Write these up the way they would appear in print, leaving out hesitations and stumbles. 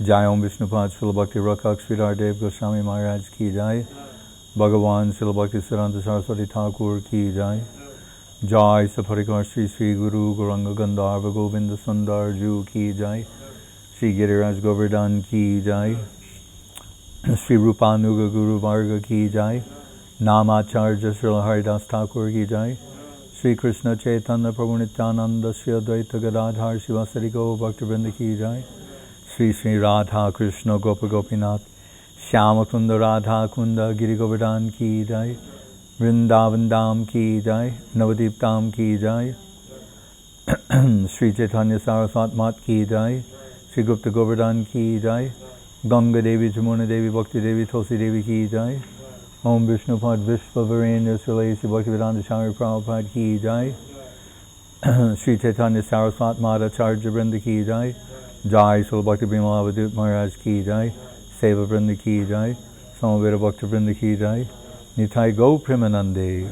Jai Om Vishnupad Srila Bhakti Rakak Sridhar Dev Goswami Maharaj ki Jai. Bhagavan Srila Bhakti Siddhanta Saraswati Thakur ki Jai. Jai Saparikar Sri Sri Guru Gauranga Gandharva Govinda Sundar Ju ki Jai. Sri Giriraj Govardhan ki Jai. Sri Rupanuga Guru Varga ki Jai. Namacharya Srila Haridas Thakur ki Jai. Sri Krishna Chaitanya Prabhu Nityananda Sri Advaita Gadadhar Shivasari Gaur Bhaktivinoda ki Jai. Sri Sri Radha Krishna Gopa Gopinath Shyama Kunda Radha Kunda Giri Govardhan ki Jai. Vrindavan Dham ki Jai. Navadip Dham ki Jai. Sri Chaitanya Saraswat Mat ki Jai. Sri Gupta Govardhan ki Jai. Ganga Devi Jamuna Devi Bhakti Devi Tulsi Devi ki Jai. Om Vishnupad Vishvavarenya Srila Sri Bhaktivedanta Swami Prabhupada ki Jai. Sri Chaitanya Saraswat Mata Acharya Vrinda ki Jai. Jai Srila Bhakti Bimala Avadut Maharaj ki Jai. Seva Vrinda ki Jai. Samaveda Bhakti Vrinda ki Jai. Nitai Go Premanande.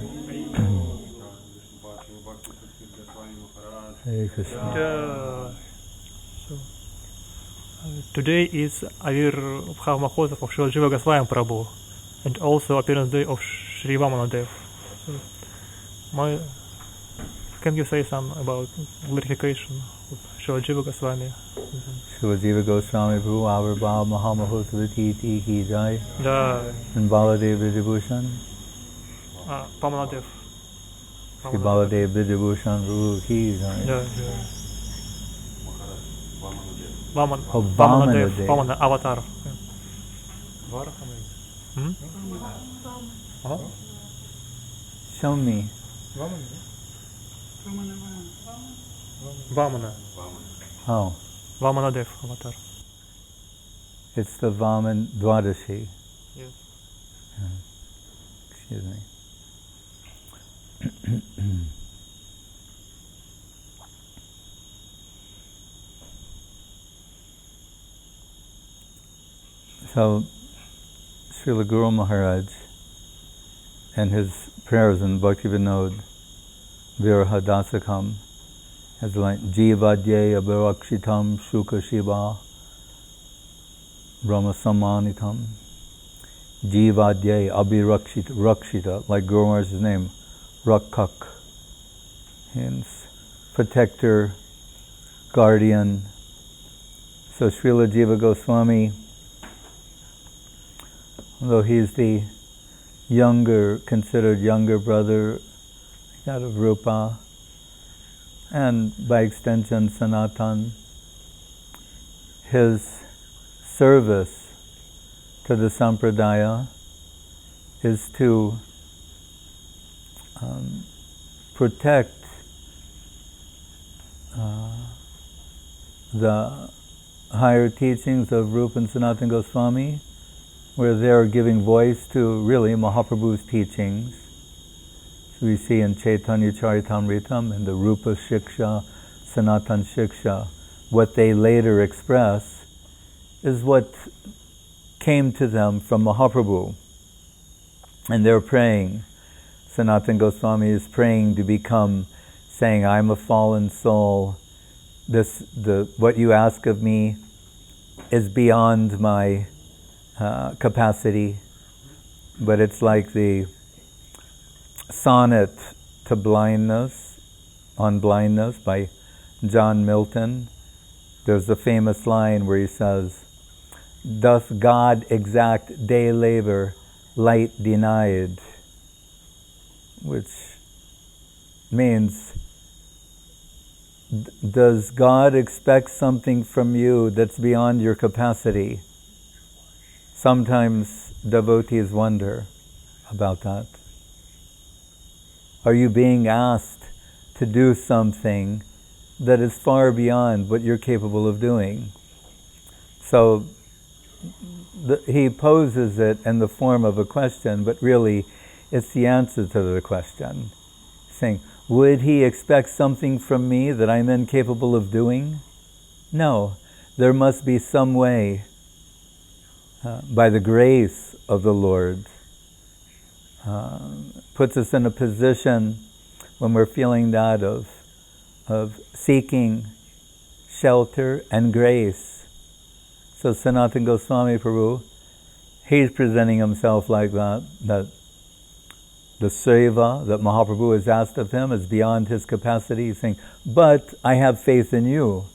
Hare Krishna. Today is Avir Bhava of Srila Jiva Goswami Prabhu, and also appearance day of Sri Vamanadev. Can you say some about glorification of Srila Jiva Goswami? Srila Jiva Goswami Prabhu Avirbhav Mahamahosavati ki Jai. Да. And Baladev Vidyabhushan. Vamanadev. Sri Baladev Vidyabhushan Prabhu ki Jai. Да. Vamanadev. Vamana, avatar. Show me. Vamana. Oh. Vamanadev, avatar. It's the Vaman Dwadashi. Yes. Excuse me. So, Srila Guru Maharaj and his prayers in Bhakti Vinod Viraha Dasakam has the line Jiva Abhirakshitam Shuka Shiva Brahma Samanitam. Jiva Abhirakshita, like Guru Maharaj's name, Rakkak, means protector, guardian. So Srila Jiva Goswami, although he's the considered younger brother out of Rupa, and by extension Sanatan, his service to the Sampradaya is to protect the higher teachings of Rupa and Sanatan Goswami, where they're giving voice to really Mahaprabhu's teachings. So we see in Chaitanya Charitamritam and the Rupa Shiksha, Sanatan Shiksha, what they later express is what came to them from Mahaprabhu. And they're praying. Sanatan Goswami is praying to become, saying, I'm a fallen soul. What you ask of me is beyond my capacity, but it's like the sonnet to blindness, on blindness by John Milton. There's the famous line where he says, doth God exact day labor, light denied? Which means, does God expect something from you that's beyond your capacity? Sometimes devotees wonder about that. Are you being asked to do something that is far beyond what you're capable of doing? So he poses it in the form of a question, but really it's the answer to the question. Saying, would he expect something from me that I'm incapable of doing? No, there must be some way, by the grace of the Lord, puts us in a position when we're feeling that of seeking shelter and grace. So Sanatana Goswami Prabhu, he's presenting himself like that the seva that Mahaprabhu has asked of him is beyond his capacity. He's saying, but I have faith in you.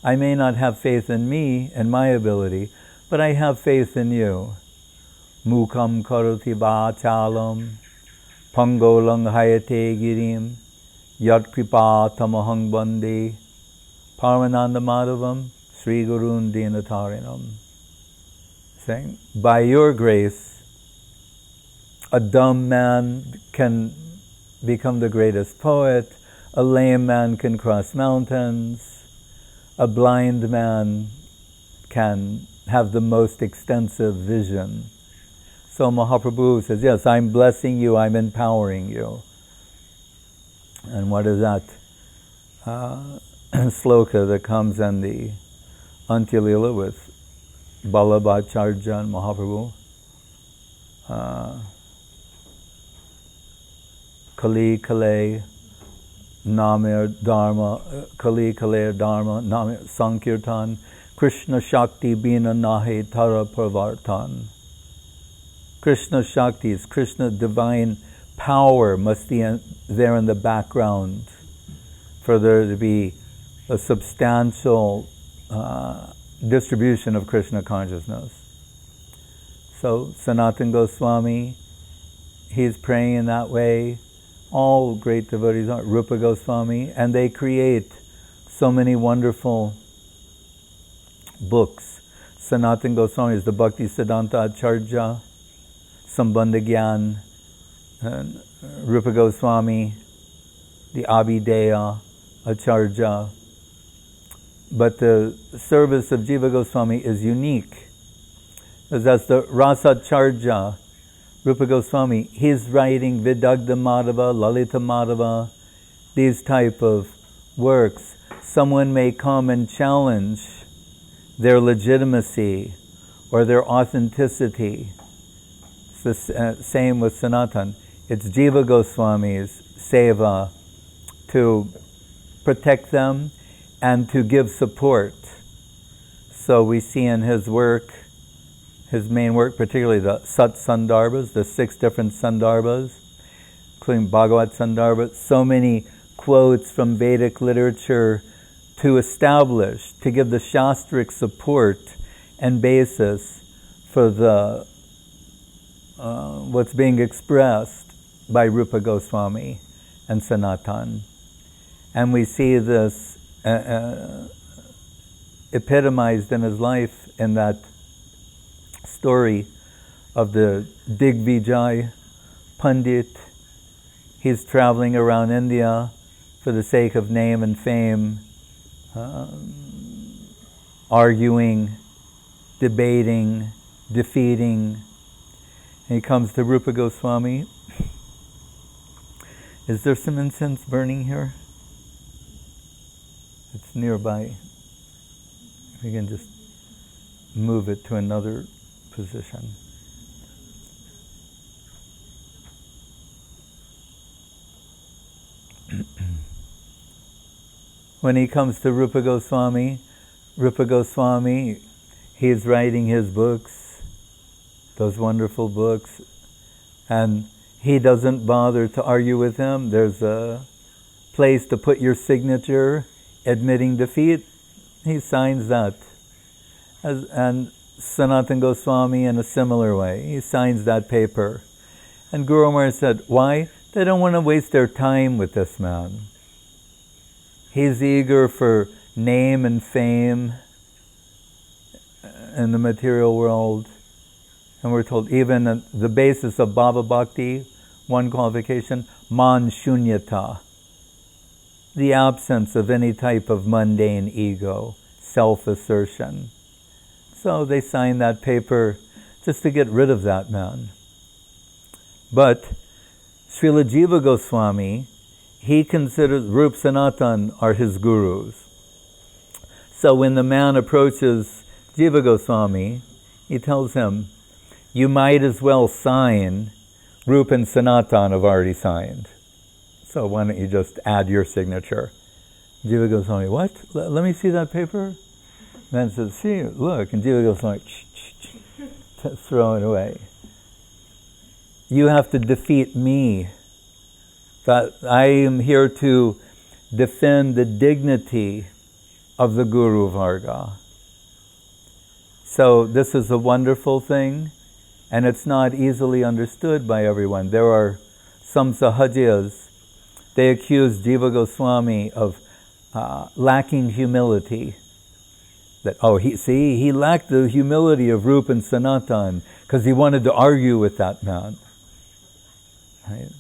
I may not have faith in me and my ability, but I have faith in you. Mukam karoti bhachalam, pangolang hayate girim, yat kripa tamahang bande, Paramananda Madhavam, Sri Gurun Dinatarinam. Saying, by your grace, a dumb man can become the greatest poet, a lame man can cross mountains, a blind man can have the most extensive vision. So Mahaprabhu says, yes, I'm blessing you, I'm empowering you. And what is that sloka that comes in the Antya-lila with Ballabhacharya and Mahaprabhu? Kali Kale Namir Dharma, Kali Kale Dharma, Namir Sankirtan, Krishna Shakti Bina Nahe Tara Pravartan. Krishna Shakti is Krishna divine power must be there in the background for there to be a substantial distribution of Krishna consciousness. So Sanatana Goswami, he's praying in that way. All great devotees are, Rupa Goswami, and they create so many wonderful books. Sanatana Goswami is the Bhakti Siddhanta Acharya, Sambandha Gyan, and Rupa Goswami, the Abhideya Acharya. But the service of Jiva Goswami is unique. Because that's the Rasacharya, Rupa Goswami. He's writing Vidagdha Madhava, Lalita Madhava, these type of works. Someone may come and challenge their legitimacy or their authenticity. It's the same with Sanatan. It's Jiva Goswami's seva to protect them and to give support. So we see in his work, his main work, particularly the Sat Sandarbhas, the 6 different Sandarbhas, including Bhagavat Sandarbha, so many quotes from Vedic literature to establish, to give the Shastric support and basis for the what's being expressed by Rupa Goswami and Sanatan. And we see this epitomized in his life in that story of the Digvijay Pandit. He's traveling around India for the sake of name and fame, arguing, debating, defeating. And he comes to Rupa Goswami. Is there some incense burning here? It's nearby. We can just move it to another position. When he comes to Rupa Goswami, he's writing his books, those wonderful books, and he doesn't bother to argue with him. There's a place to put your signature, admitting defeat. He signs that. And Sanatana Goswami in a similar way. He signs that paper. And Guru Maharaj said, why? They don't want to waste their time with this man. He's eager for name and fame in the material world. And we're told even the basis of Bhava Bhakti, one qualification, man shunyata, the absence of any type of mundane ego, self-assertion. So they signed that paper just to get rid of that man. But Srila Jiva Goswami, he considers Rup Sanatan are his gurus. So when the man approaches Jiva Goswami, he tells him, you might as well sign, Rup and Sanatan have already signed. So why don't you just add your signature? Jiva Goswami, what? Let me see that paper? then says, see, look, and Jiva goes like, throw it away. You have to defeat me. That I am here to defend the dignity of the Guru Varga. So this is a wonderful thing, and it's not easily understood by everyone. There are some Sahajiyas, they accuse Jiva Goswami of lacking humility. That, he lacked the humility of Rupa and Sanatan because he wanted to argue with that man. Right?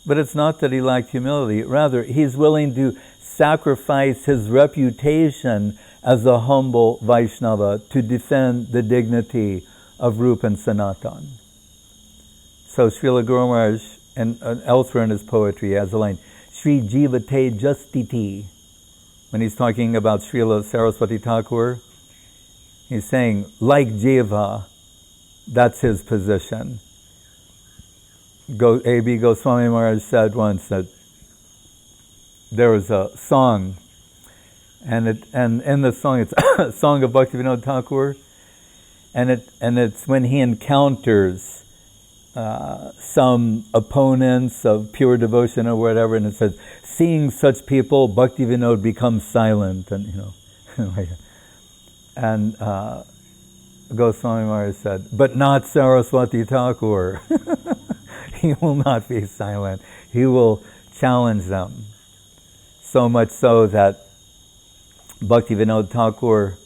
But it's not that he lacked humility. Rather, he's willing to sacrifice his reputation as a humble Vaishnava to defend the dignity of Rupa and Sanatan. So Srila Guru Maharaj, and elsewhere in his poetry, has a line, Sri Jiva te justiti. When he's talking about Srila Saraswati Thakur, he's saying, like Jiva, that's his position. A.B. Goswami Maharaj said once that there was a song, and in the song, it's a song of Bhaktivinoda Thakur, and it's when he encounters some opponents of pure devotion or whatever, and it says, seeing such people, Bhaktivinoda becomes silent, and and Goswami Maharaj said, but not Saraswati Thakur. He will not be silent. He will challenge them. So much so that Bhaktivinoda Thakur,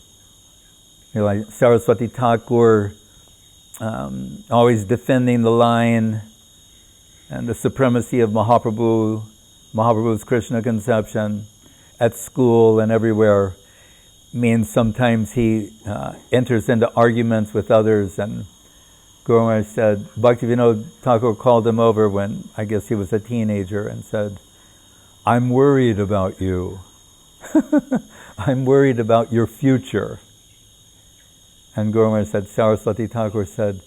Saraswati Thakur, always defending the line and the supremacy of Mahaprabhu's Krishna conception at school and everywhere, means sometimes he enters into arguments with others. And Guru Maharaj said, Bhaktivinoda Thakur called him over when I guess he was a teenager and said, I'm worried about you. I'm worried about your future. And Guru Maharaj said, Saraswati Thakur said,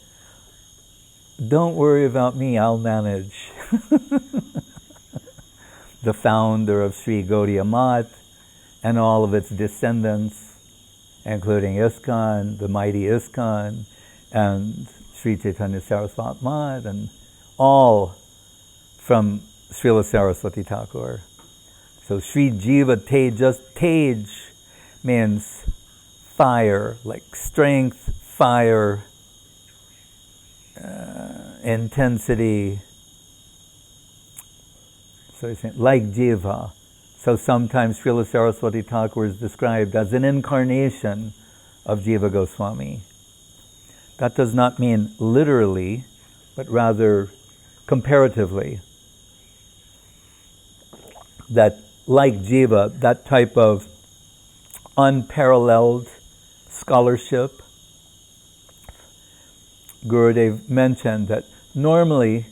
don't worry about me, I'll manage. The founder of Sri Gaudiya Math and all of its descendants, including ISKCON, the mighty ISKCON, and Sri Chaitanya Saraswati Math, and all from Srila Saraswati Thakur. So Sri Jiva Tej means fire, like strength, fire, intensity. So he's saying, like Jiva. So sometimes Srila Saraswati Thakur is described as an incarnation of Jiva Goswami. That does not mean literally, but rather comparatively. That like Jiva, that type of unparalleled scholarship, Gurudev mentioned that normally,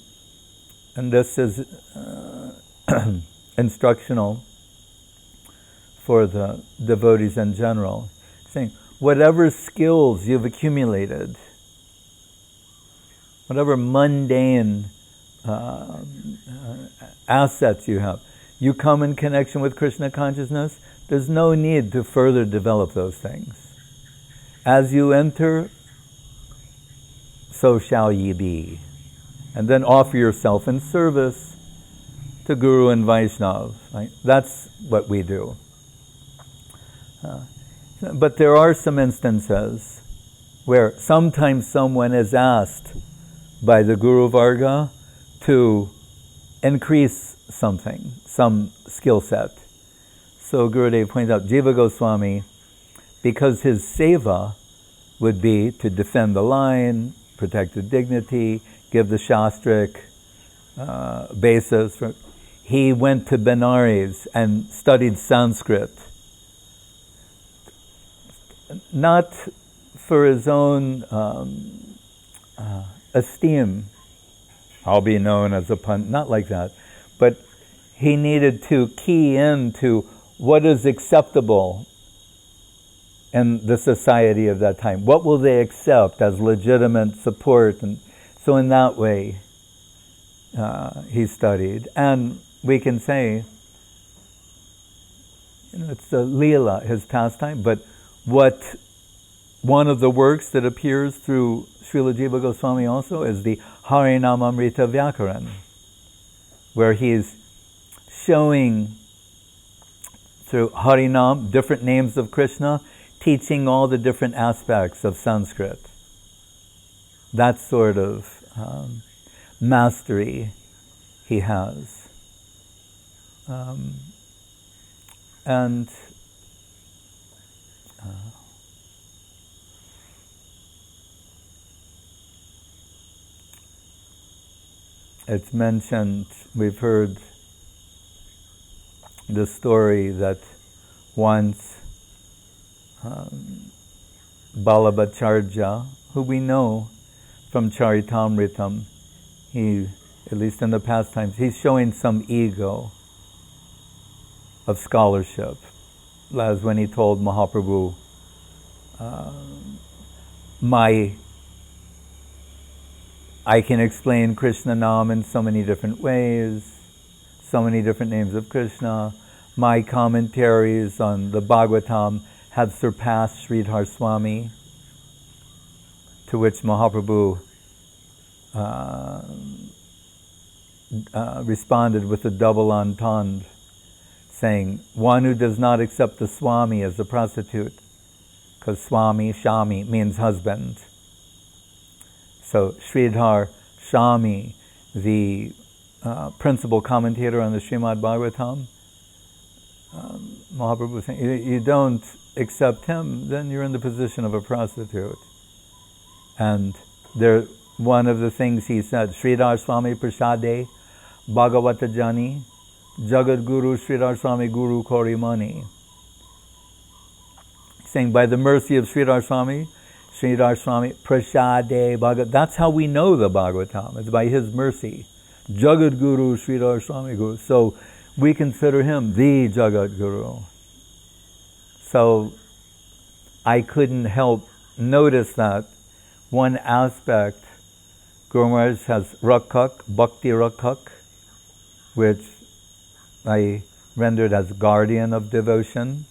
and this is instructional for the devotees in general, saying whatever skills you've accumulated, whatever mundane assets you have, you come in connection with Krishna consciousness, there's no need to further develop those things. As you enter, so shall ye be. And then offer yourself in service to Guru and Vaishnava. Right? That's what we do. But there are some instances where sometimes someone is asked by the Guru Varga to increase something, some skill set. So Gurudev points out, Jiva Goswami, because his seva would be to defend the line, protect the dignity, give the shastric basis. He went to Benares and studied Sanskrit. Not for his own esteem, I'll be known as a pundit, not like that, but he needed to key into what is acceptable in the society of that time. What will they accept as legitimate support? And so in that way, he studied. And we can say, it's the Leela, his pastime, but one of the works that appears through Srila Jiva Goswami also is the Harinamamrita Vyakaran, where he's showing through Harinam, different names of Krishna, teaching all the different aspects of Sanskrit. That sort of mastery he has. It's mentioned, we've heard the story that once Balabhacharya, who we know from Charitamritam, he, at least in the past times, he's showing some ego of scholarship, as when he told Mahaprabhu, I can explain Krishna Nam in so many different ways, so many different names of Krishna. My commentaries on the Bhagavatam have surpassed Sridhar Swami, to which Mahaprabhu responded with a double entendre, saying, one who does not accept the Swami as a prostitute, because Swami, Shami, means husband. So Sridhar Swami, the principal commentator on the Srimad Bhagavatam, Mahaprabhu was saying, you don't accept him, then you're in the position of a prostitute. And one of the things he said, Sridhar Swami Prasade Bhagavata Jani Jagat Guru Sridhar Swami Guru Korimani. Saying, by the mercy of Sridhar Swami Prasade Bhagavat. That's how we know the Bhagavatam. It's by his mercy. Jagat Guru Sridhar Swami Guru. So we consider him the Jagat Guru. So I couldn't help notice that one aspect, Guru Maharaj has Rakhak, Bhakti Rakhak, which I rendered as guardian of devotion.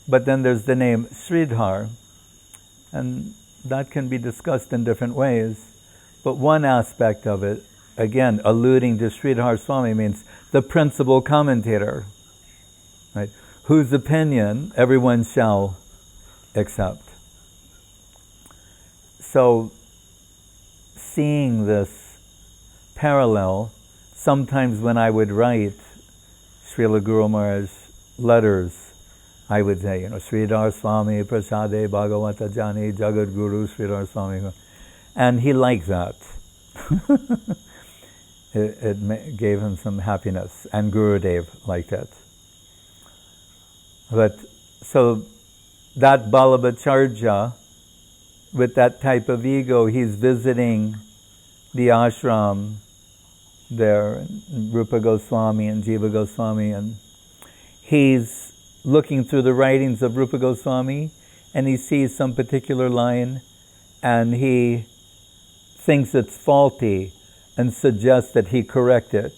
But then there's the name Sridhar, and that can be discussed in different ways. But one aspect of it, again, alluding to Sridhar Swami, means the principal commentator, right? Whose opinion everyone shall accept. So, seeing this parallel, sometimes when I would write Srila Guru Maharaj letters, I would say, Sridhar Swami Prasade Bhagavata Jani Jagat Guru Sridhar Swami. And he liked that. it gave him some happiness, and Gurudev liked it. But so that Balabhacharya, with that type of ego, he's visiting the ashram there, Rupa Goswami and Jiva Goswami, and he's looking through the writings of Rupa Goswami, and he sees some particular line, and he thinks it's faulty, and suggests that he correct it.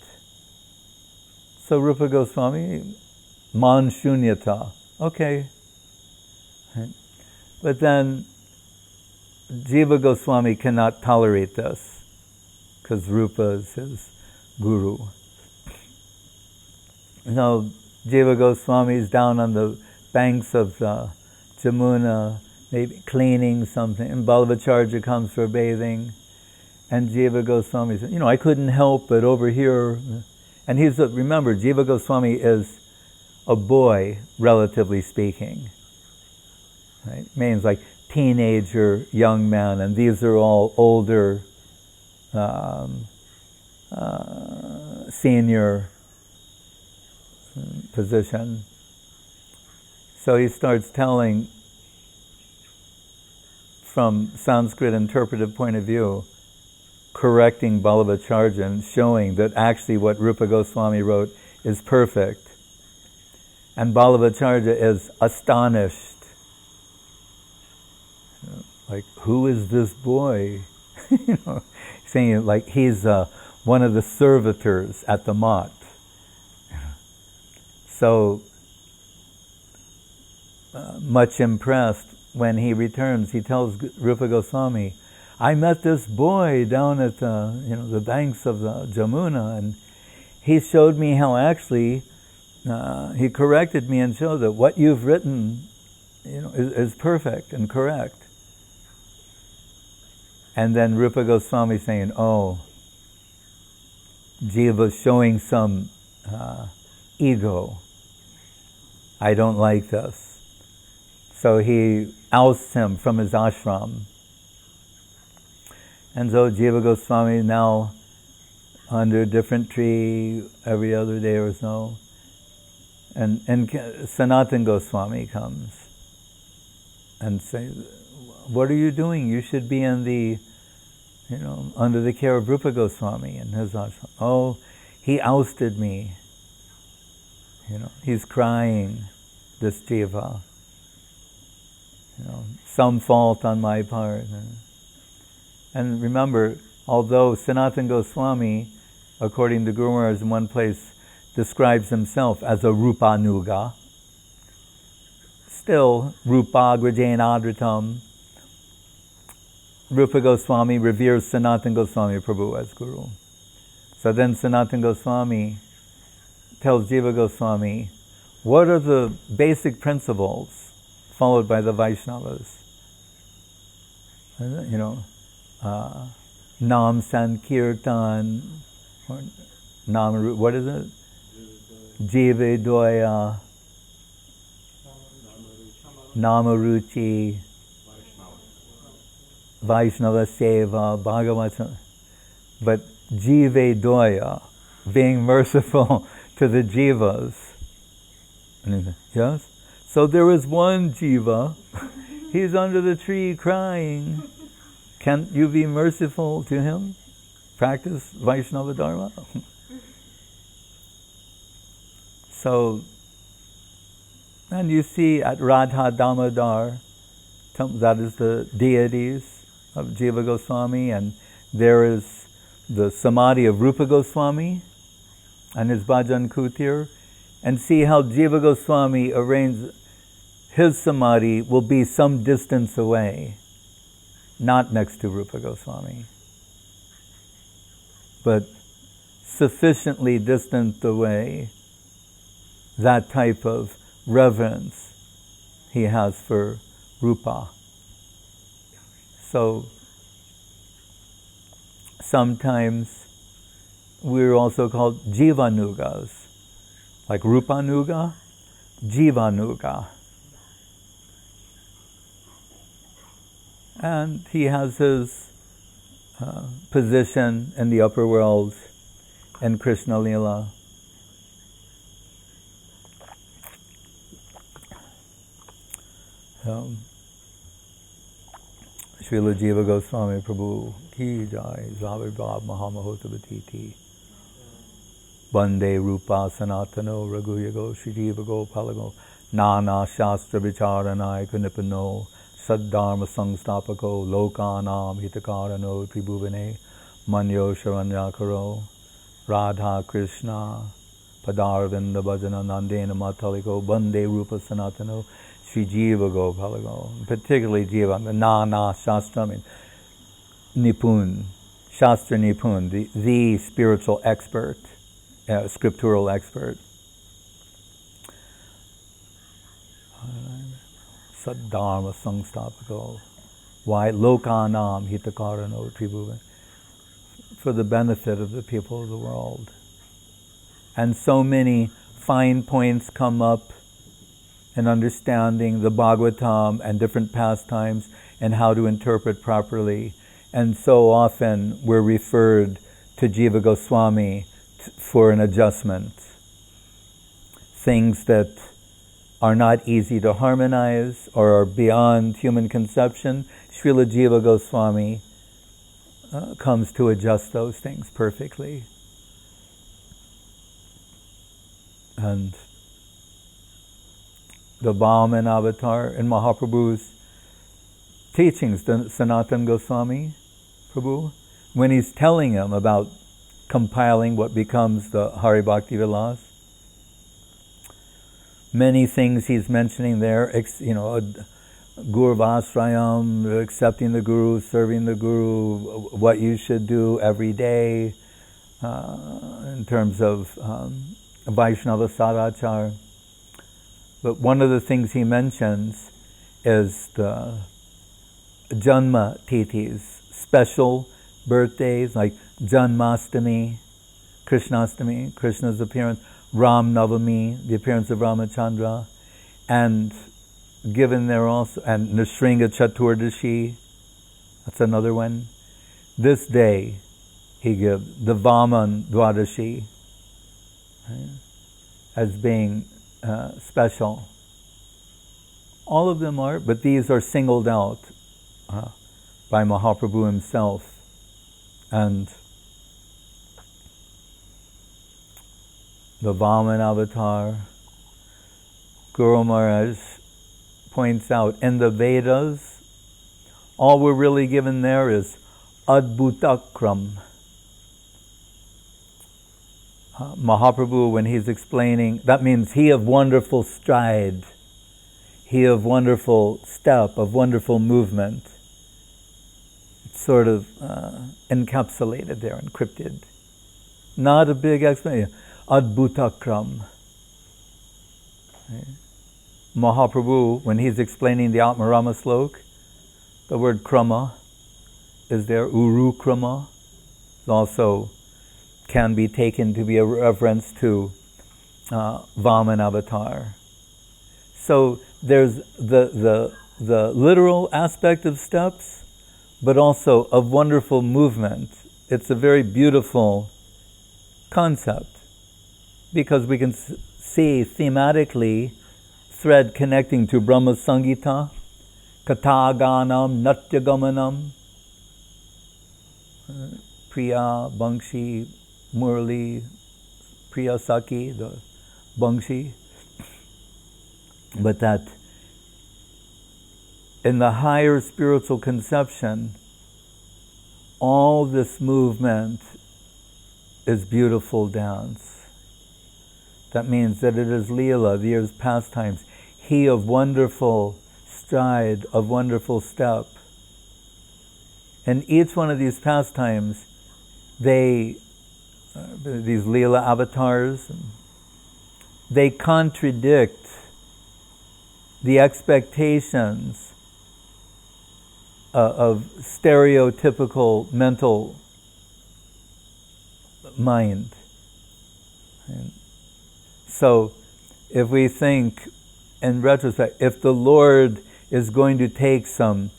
So Rupa Goswami, man shunyata, okay. But then Jiva Goswami cannot tolerate this, because Rupa is his guru. Now, Jiva Goswami is down on the banks of the Jamuna, maybe cleaning something, and Balabhacharya comes for bathing, and Jiva Goswami says, I couldn't help but over here. And remember, Jiva Goswami is a boy, relatively speaking. Right? Means like teenager, young man, and these are all older, senior position. So he starts telling, from Sanskrit interpretive point of view, correcting Balabhacharya and showing that actually what Rupa Goswami wrote is perfect. And Balabhacharya is astonished. Like, who is this boy? Saying it like he's one of the servitors at the mat. So much impressed when he returns. He tells Rupa Goswami, I met this boy down at the banks of the Jamuna, and he showed me how actually he corrected me and showed that what you've written is perfect and correct. And then Rupa Goswami saying, oh, Jiva showing some ego. I don't like this. So he ousts him from his ashram. And so Jiva Goswami now under a different tree every other day or so. And Sanatan Goswami comes and says, what are you doing? You should be in the, under the care of Rupa Goswami in his ashram. Oh, he ousted me. He's crying, this Jiva. Some fault on my part. And remember, although Sanatan Goswami, according to Guru Maharaj in one place, describes himself as a Rupanuga, still, Rupa Grajena Adritam, Rupa Goswami reveres Sanatan Goswami Prabhu as Guru. So then Sanatan Goswami tells Jiva Goswami, what are the basic principles followed by the Vaishnavas? Nam Sankirtan, or Nam, what is it? Jiva Doya, Namaruchi, Vaishnava Seva, Bhagavata. But Jiva Doya, being merciful to the Jivas. Yes? So there is one Jiva, he's under the tree crying. Can't you be merciful to him? Practice Vaishnava Dharma. So, and you see at Radha Damodar, that is the deities of Jiva Goswami, and there is the samadhi of Rupa Goswami and his bhajan kutir, and see how Jiva Goswami arranged his samadhi will be some distance away, not next to Rupa Goswami, but sufficiently distant away. That type of reverence he has for Rupa. So sometimes we're also called Jivanugas, like Rupanuga, Jivanuga. And he has his position in the upper world in Krishna Lila. Srila Jiva Goswami Prabhu ki jai, Zavibhav Mahamahotavati Bande Rupa Sanatano Raghuyago Shri Jiva Gopalago Nana Shastra Vicharanai Kunipano Saddharma Sangstapako Lokanam Hitakarano Tribhuvane Manyo Sharanyakaro Radha Krishna Padarvinda Bhajana Nandena Mataliko Bande Rupa Sanatano Sri Jiva Gopalago, particularly Jiva, the Nana Shastra, Nipun, Shastra Nipun, the spiritual expert, scriptural expert. Saddharma Sangstapako. Why? Lokanam Hitakarano Tribhuvan. For the benefit of the people of the world. And so many fine points come up in understanding the Bhagavatam and different pastimes and how to interpret properly. And so often we're referred to Jiva Goswami for an adjustment. Things that are not easy to harmonize or are beyond human conception, Srila Jiva Goswami comes to adjust those things perfectly. And the Vamana avatar in Mahaprabhu's teachings, the Sanatan Goswami Prabhu, when he's telling him about compiling what becomes the Hari Bhakti Vilas, many things he's mentioning there, Gurvasrayam, accepting the Guru, serving the Guru, what you should do every day in terms of Vaishnava Sadachar. But one of the things he mentions is the Janma Tithis, special birthdays like Janmastami, Krishnastami, Krishna's appearance, Ram Navami, the appearance of Ramachandra, and given there also, and Nrsimha Chaturdashi, that's another one. This day he gives the Vaman Dwadashi, right, as being special. All of them are, but these are singled out by Mahaprabhu himself. And the Vaman avatar, Guru Maharaj points out, in the Vedas, all we're really given there is Adbhutakram. Mahaprabhu, when he's explaining, that means he of wonderful stride, he of wonderful step, of wonderful movement. It's sort of encapsulated there, encrypted. Not a big explanation. Adbhutakram. Right? Mahaprabhu, when he's explaining the Atmarama slok, the word krama is there, uru krama, also can be taken to be a reference to Vaman avatar. So there's the literal aspect of steps, but also of wonderful movement. It's a very beautiful concept because we can see thematically thread connecting to Brahma Sangita, Kataganam, Natyagamanam, Priya, Bangshi, Murli, Priya Saki, the Bangshi. But that in the higher spiritual conception, all this movement is beautiful dance. That means that it is Leela, the year's pastimes. He of wonderful stride, of wonderful step. And each one of these pastimes, these Leela avatars, they contradict the expectations of stereotypical mental mind. And so if we think in retrospect, if the Lord is going to take some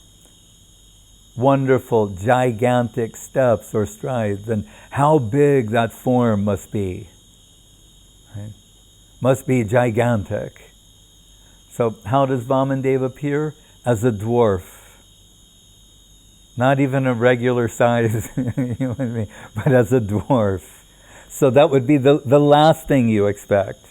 wonderful, gigantic steps or strides, then how big that form must be. Right? Must be gigantic. So how does Vamandev appear? As a dwarf. Not even a regular size human being, but as a dwarf. So that would be the last thing you expect.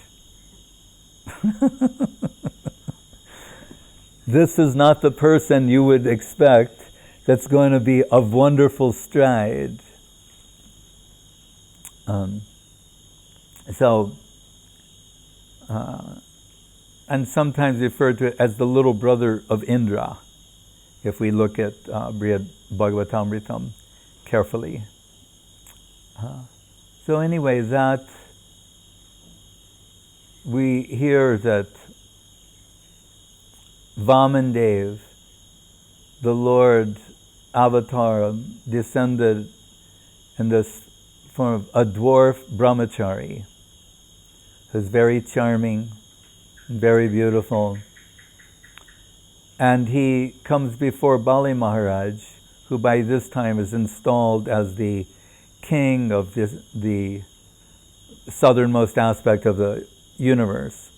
This is not the person you would expect that's going to be of wonderful stride. And sometimes referred to it as the little brother of Indra, if we look at Brihad Bhagavatamritam carefully. So anyway, that we hear that Vamandev, the Lord Avatar, descended in this form of a dwarf brahmachari, who's very charming, very beautiful. And he comes before Bali Maharaj, who by this time is installed as the king of the southernmost aspect of the universe.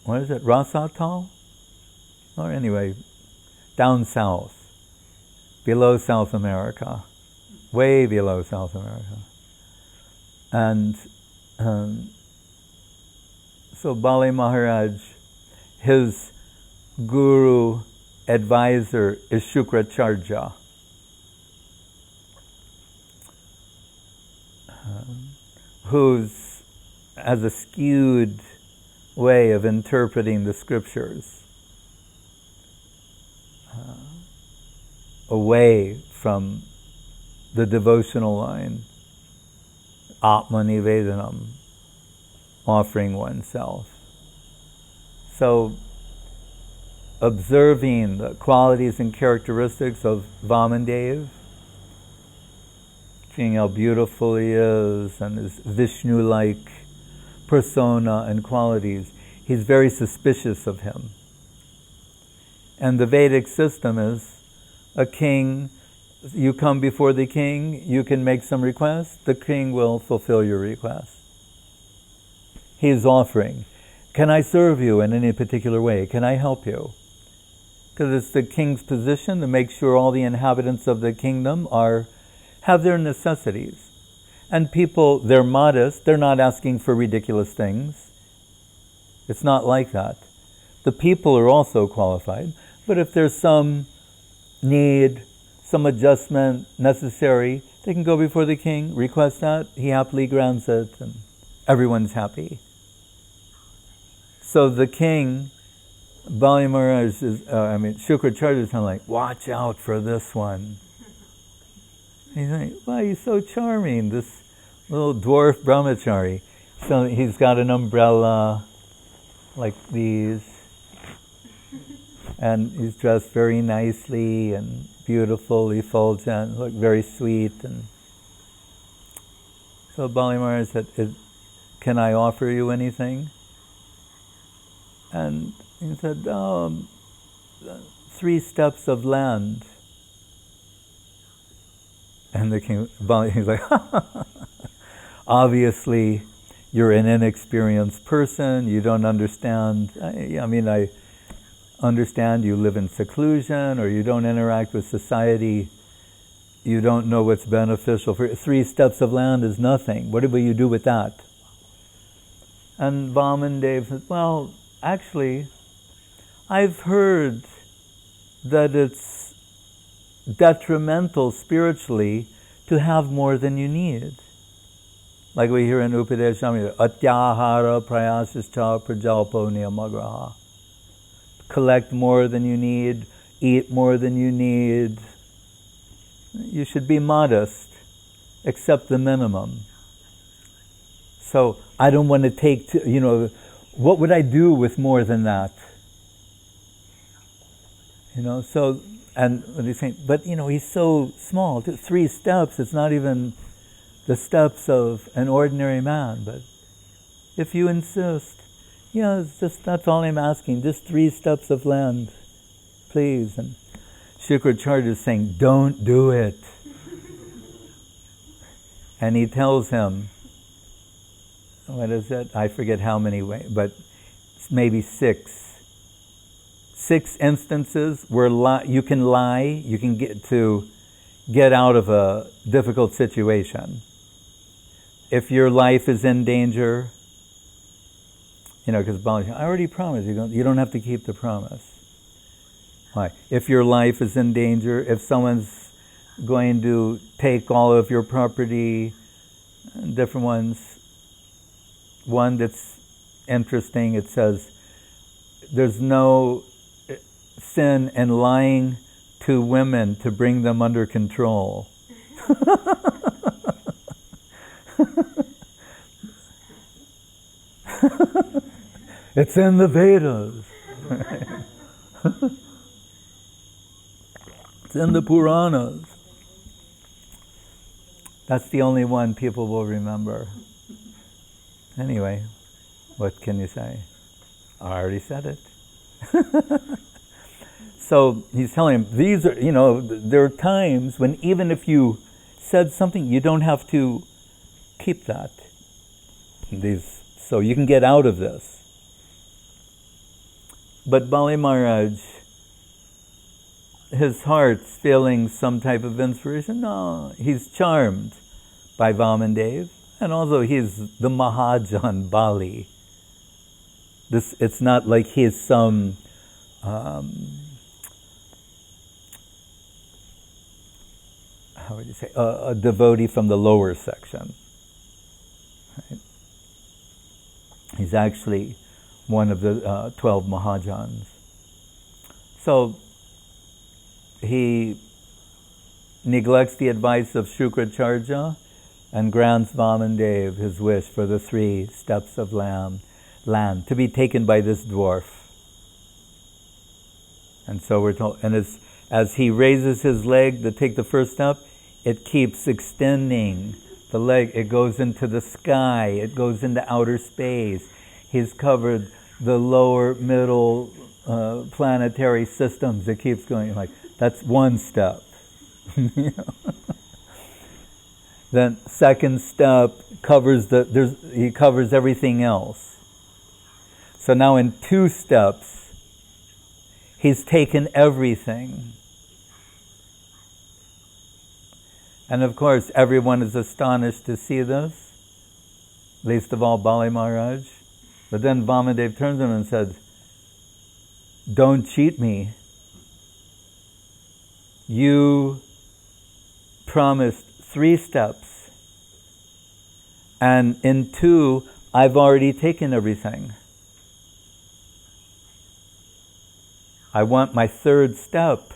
What is it? Rasatal? Or anyway, down south, below South America, way below South America. And so Bali Maharaj, his guru advisor is Shukracharya, who's has a skewed way of interpreting the scriptures, away from the devotional line, Atmanivedanam, offering oneself. So, observing the qualities and characteristics of Vamandev, seeing how beautiful he is and his Vishnu-like persona and qualities, he's very suspicious of him. And the Vedic system is a king, you come before the king, you can make some request, the king will fulfill your request. He is offering, can I serve you in any particular way? Can I help you? Because it's the king's position to make sure all the inhabitants of the kingdom have their necessities. And people, they're modest, they're not asking for ridiculous things. It's not like that. The people are also qualified, but if there's some need, some adjustment necessary, they can go before the king, request that, he happily grants it, and everyone's happy. So the king, Bali Maharaj Shukracharya is kind of like, watch out for this one. He's like, wow, he's so charming, this little dwarf brahmachari. So he's got an umbrella like these, and he's dressed very nicely and beautiful, effulgent, look very sweet. And so Bali Maharaj said, can I offer you anything? And he said, 3 steps of land. And the king, he's like, obviously you're an inexperienced person, you don't understand. I understand you live in seclusion or you don't interact with society, you don't know what's beneficial. For 3 steps of land is nothing. What will you do with that? And Vamandev said, well, actually, I've heard that it's detrimental spiritually to have more than you need. Like we hear in Upadeshamrita, Atyahara prayasischa prajalpo niyamagraha. Collect more than you need, eat more than you need. You should be modest, accept the minimum. So I don't want to take, what would I do with more than that? So, and what he's saying, but he's so small, 3 steps, it's not even the steps of an ordinary man, but if you insist, it's just, that's all I'm asking, just 3 steps of land, please. And Shukracharya is saying, don't do it. And he tells him, what is it? I forget how many ways, but it's maybe 6 instances where you can lie, you can get out of a difficult situation. If your life is in danger, because I already promised, you don't have to keep the promise. Why? If your life is in danger, if someone's going to take all of your property, different ones, one that's interesting, it says, there's no sin in lying to women to bring them under control. It's in the Vedas. It's in the Puranas. That's the only one people will remember. Anyway, what can you say? I already said it. So he's telling him, these are, there are times when even if you said something, you don't have to keep that. So you can get out of this. But Bali Maharaj, his heart's feeling some type of inspiration. No, he's charmed by Vamandev, and also he's the Mahajan Bali. It's not like he's some how would you say, a devotee from the lower section. Right? He's actually one of the 12 Mahajans. So he neglects the advice of Shukracharya and grants Vamandev his wish for the 3 steps of land to be taken by this dwarf. And so we're told, and as he raises his leg to take the first step, it keeps extending the leg. It goes into the sky. It goes into outer space. He's covered the lower, middle planetary systems. It keeps going like, that's one step. Then second step covers he covers everything else. So now in 2 steps, he's taken everything. And of course, everyone is astonished to see this, least of all Bali Maharaj. But then Vamadev turns to him and said, "Don't cheat me. You promised 3 steps, and in 2, I've already taken everything. I want my 3rd step."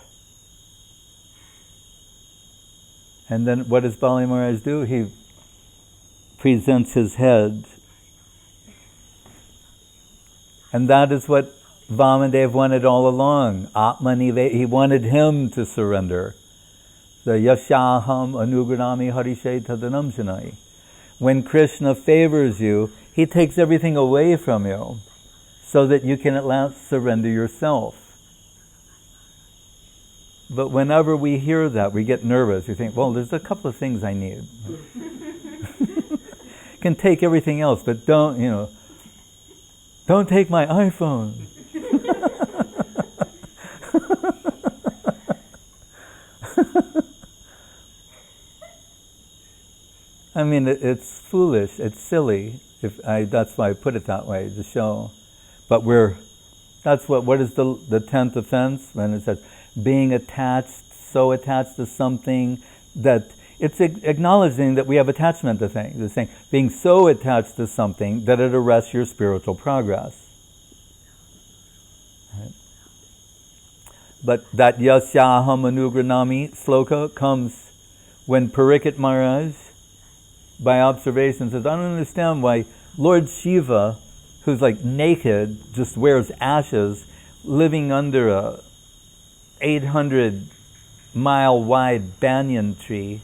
And then what does Bali Maharaj do? He presents his head. And that is what Vamadev wanted all along. Atmaniveda, he wanted him to surrender. The Yasyaham Anugranami Harishe Tadanam Shanai. When Krishna favors you, he takes everything away from you so that you can at last surrender yourself. But whenever we hear that, we get nervous. We think, well, there's a couple of things I need. Can take everything else, but don't take my iPhone. I mean, it's foolish, it's silly. That's why I put it that way, to show. But what is the 10th offense? When it says, being attached, so attached to something that it's acknowledging that we have attachment to things. It's saying, being so attached to something that it arrests your spiritual progress. Right? But that Yasyaham Anugranami sloka comes when Parikshit Maharaj, by observation, says, I don't understand why Lord Shiva, who's like naked, just wears ashes, living under a 800-mile wide banyan tree,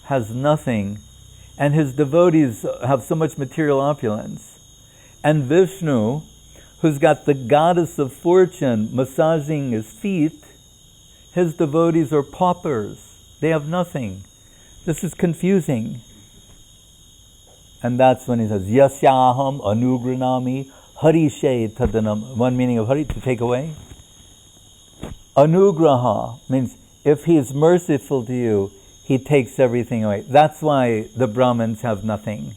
has nothing, and his devotees have so much material opulence. And Vishnu, who's got the goddess of fortune massaging his feet, his devotees are paupers. They have nothing. This is confusing. And that's when he says, Yasyaham Anugranami Harishe Tadanam. One meaning of Hari, to take away. Anugraha means if he is merciful to you, he takes everything away. That's why the Brahmins have nothing.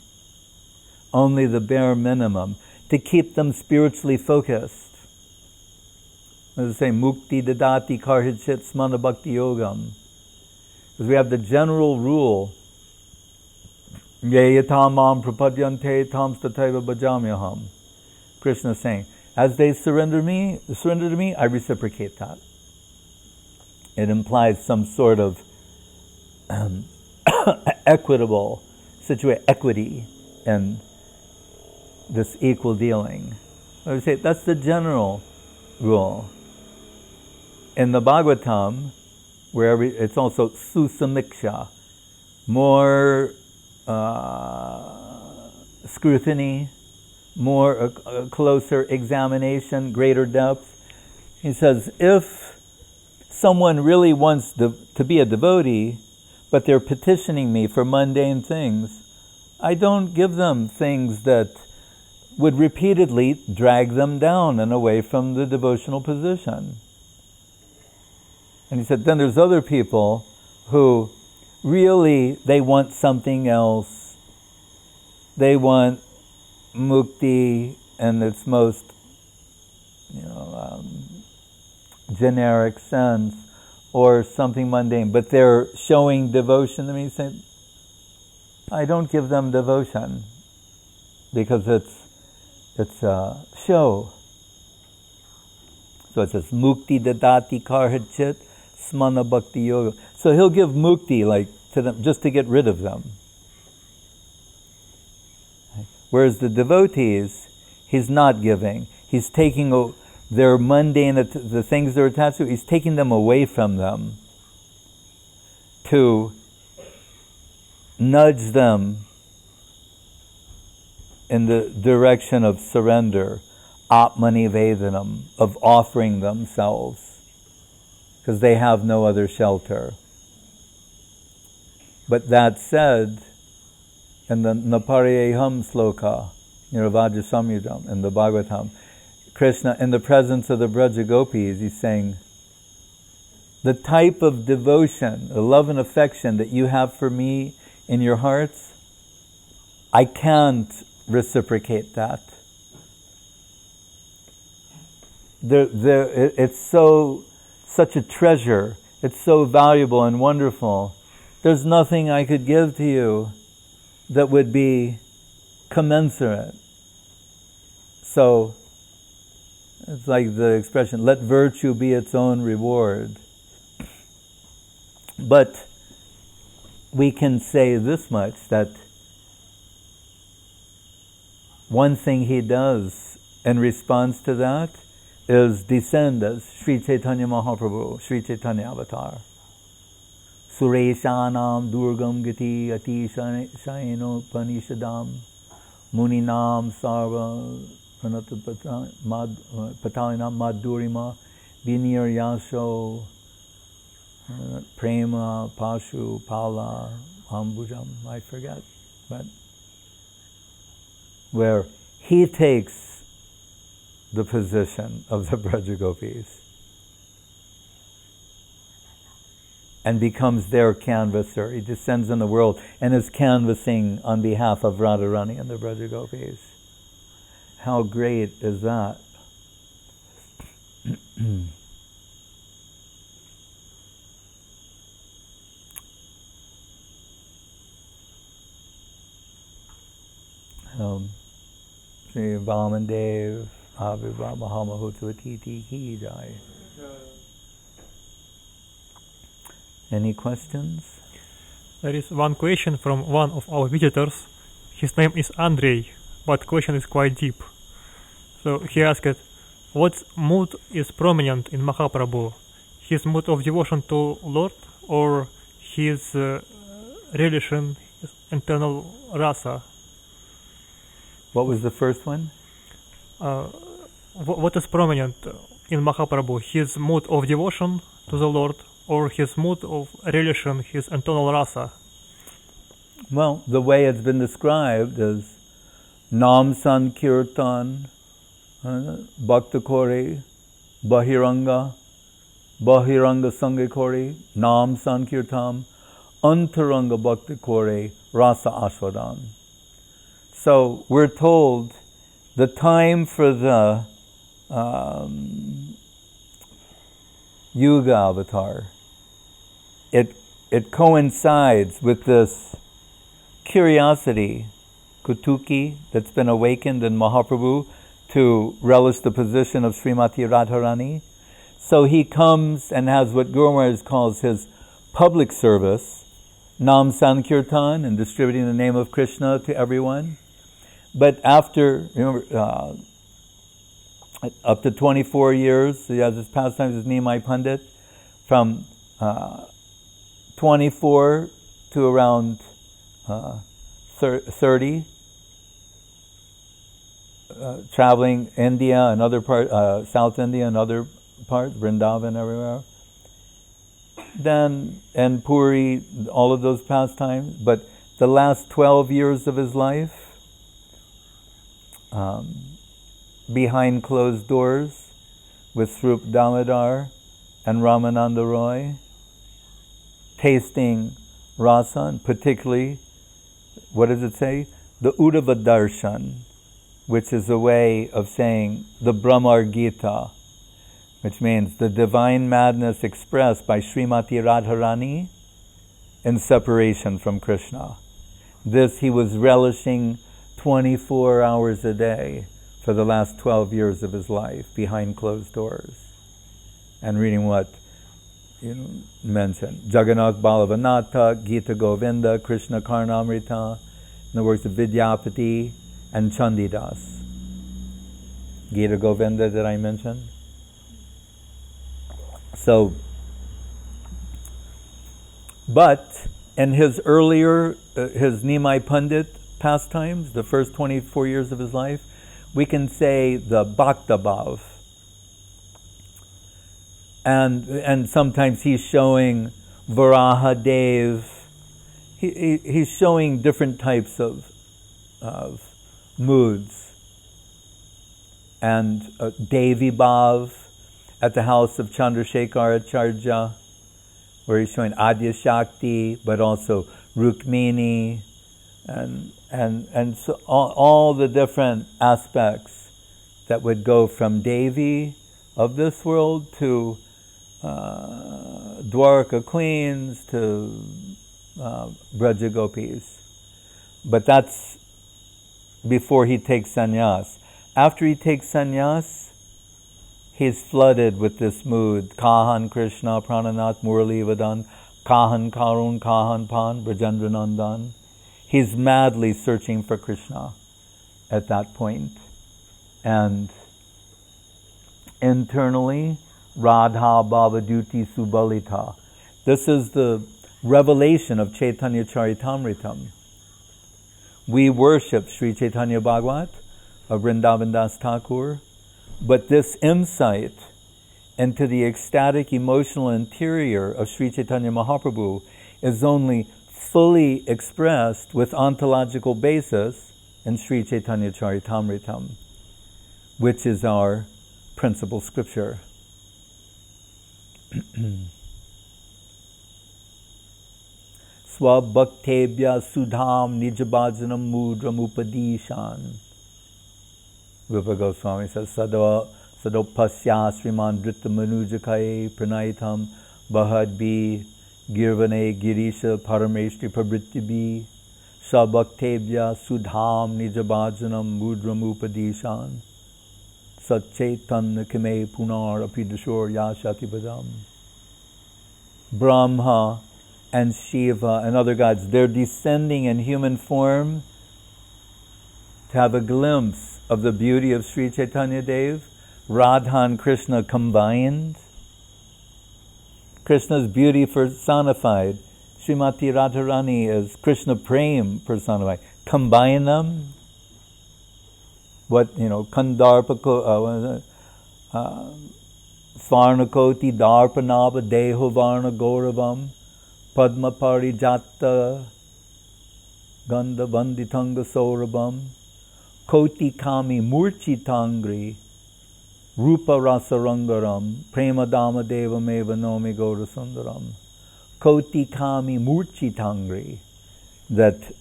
Only the bare minimum to keep them spiritually focused. As I say, mukti dadati karhicit smana bhakti yogam. Because we have the general rule, ye yatamam prapadyante tam stataiva bhajamyaham. Krishna is saying, as they surrender to me, I reciprocate that. It implies some sort of equitable equity in this equal dealing. I would say that's the general rule. In the Bhagavatam, it's also susamiksha, more scrutiny, more closer examination, greater depth. He says, if someone really wants to be a devotee, but they're petitioning me for mundane things, I don't give them things that would repeatedly drag them down and away from the devotional position. And he said, then there's other people who really, they want something else. They want mukti in its most generic sense, or something mundane, but they're showing devotion to me. Saying, I don't give them devotion because it's It's a show. So it says, Mukti dadati karhachit smana bhakti yoga. So he'll give mukti like to them just to get rid of them. Whereas the devotees, he's not giving. He's taking their mundane, the things they're attached to, he's taking them away from them to nudge them in the direction of surrender, atmani vedanam, of offering themselves, because they have no other shelter. But that said, in the Naparayeham sloka, Niravaja Samyudam, in the Bhagavatam, Krishna, in the presence of the Braja Gopis, he's saying, the type of devotion, the love and affection that you have for me in your hearts, I can't reciprocate that. It's such a treasure. It's so valuable and wonderful. There's nothing I could give to you that would be commensurate. So, it's like the expression, let virtue be its own reward. But we can say this much, that one thing he does in response to that is descend as Sri Chaitanya Mahaprabhu, Sri Chaitanya Avatar. Sureshanam Durgam Gati Ati Shaino Panishadam Muninam Sarva Patalinam Madhurima Vinir Yasho Prema Pashu Pala Ambujam, I forget, but where he takes the position of the Braja Gopis and becomes their canvasser. He descends in the world and is canvassing on behalf of Radharani and the Braja Gopis. How great is that? Sri Vamandev Aviva Mahamahotavati Ki Jai. Any questions? There is one question from one of our visitors. His name is Andrei, but question is quite deep. So he asked, what mood is prominent in Mahaprabhu? His mood of devotion to Lord, or his relation, his internal rasa? What was the first one? What is prominent in Mahaprabhu? His mood of devotion to the Lord, or his mood of relation, his internal rasa? Well, the way it's been described is Nam Sankirtan, Bhakta Kori, Bahiranga Sangha Kori, Nam Sankirtan, Antaranga Bhakta Kori, Rasa Aswadan. So we're told the time for the Yuga avatar, it coincides with this curiosity, kutuki, that's been awakened in Mahaprabhu to relish the position of Srimati Radharani. So he comes and has what Guru Maharaj calls his public service, Nam Sankirtan, and distributing the name of Krishna to everyone. But after, remember, up to 24 years, he has his pastimes as Nimai Pandit, from 24 to around 30, traveling India and other parts, South India and other parts, Vrindavan, everywhere. Then, and Puri, all of those pastimes. But the last 12 years of his life, behind closed doors with Srup Damodar and Ramananda Roy, tasting rasa, and particularly, what does it say? The Uddhava Darshan, which is a way of saying the Brahmar Gita, which means the divine madness expressed by Srimati Radharani in separation from Krishna. This he was relishing 24 hours a day for the last 12 years of his life behind closed doors and reading what mentioned. Jagannath Balavanatha, Gita Govinda, Krishna Karnamrita, in the works of Vidyapati and Chandidas. Gita Govinda, did I mention? So, but in his earlier, his Nimai Pandit pastimes, the first 24 years of his life, we can say the Bhakta Bhav. And sometimes he's showing Varaha Dev. He's showing different types of moods. And Devi Bhav at the house of Chandrasekhar Acharya, where he's showing Adya Shakti, but also Rukmini, and so all the different aspects that would go from Devi of this world to Dwarka queens to Braja Gopis. But that's before he takes sannyas. After he takes sannyas, he's flooded with this mood. Kahan Krishna, Prananath Murli Vadan, Kahan Karun, Kahan Pan, Brajendra Nandan. He's madly searching for Krishna at that point. And internally, Radha Bhavaduti Subalita. This is the revelation of Chaitanya Charitamritam. We worship Sri Chaitanya Bhagavat of Vrindavan Das Thakur, but this insight into the ecstatic emotional interior of Sri Chaitanya Mahaprabhu is only fully expressed with ontological basis in Sri Chaitanya Charitamritam, which is our principal scripture. Swabhaktebhya sudham nijabhajanam mudram upadishan. Rupa Goswami says, Sadopasya Sriman Drita Manujakai Pranaitam Bahadbi Girvane Girisha Parameshti Pabrittibi Sabhaktebhya Sudham Nijabhajanam Mudram Upadishan Satchetan Kime Punar Apidashor Yashati Badam. Brahma and Shiva and other gods, they're descending in human form to have a glimpse of the beauty of Sri Chaitanya Dev. Radha and Krishna combined. Krishna's beauty personified. Srimati Radharani is Krishna Prem personified. Combine them. Kandarpako, Farnakoti Darpanava Deho Varna Gauravam Padma Parijata Ganda Vanditanga Saurabham Koti Kami Murchitangri Rupa Rasarangaram Prema Dama Deva Meva Nomi Gaura Sundaram. Koti Kami Murchitangri, that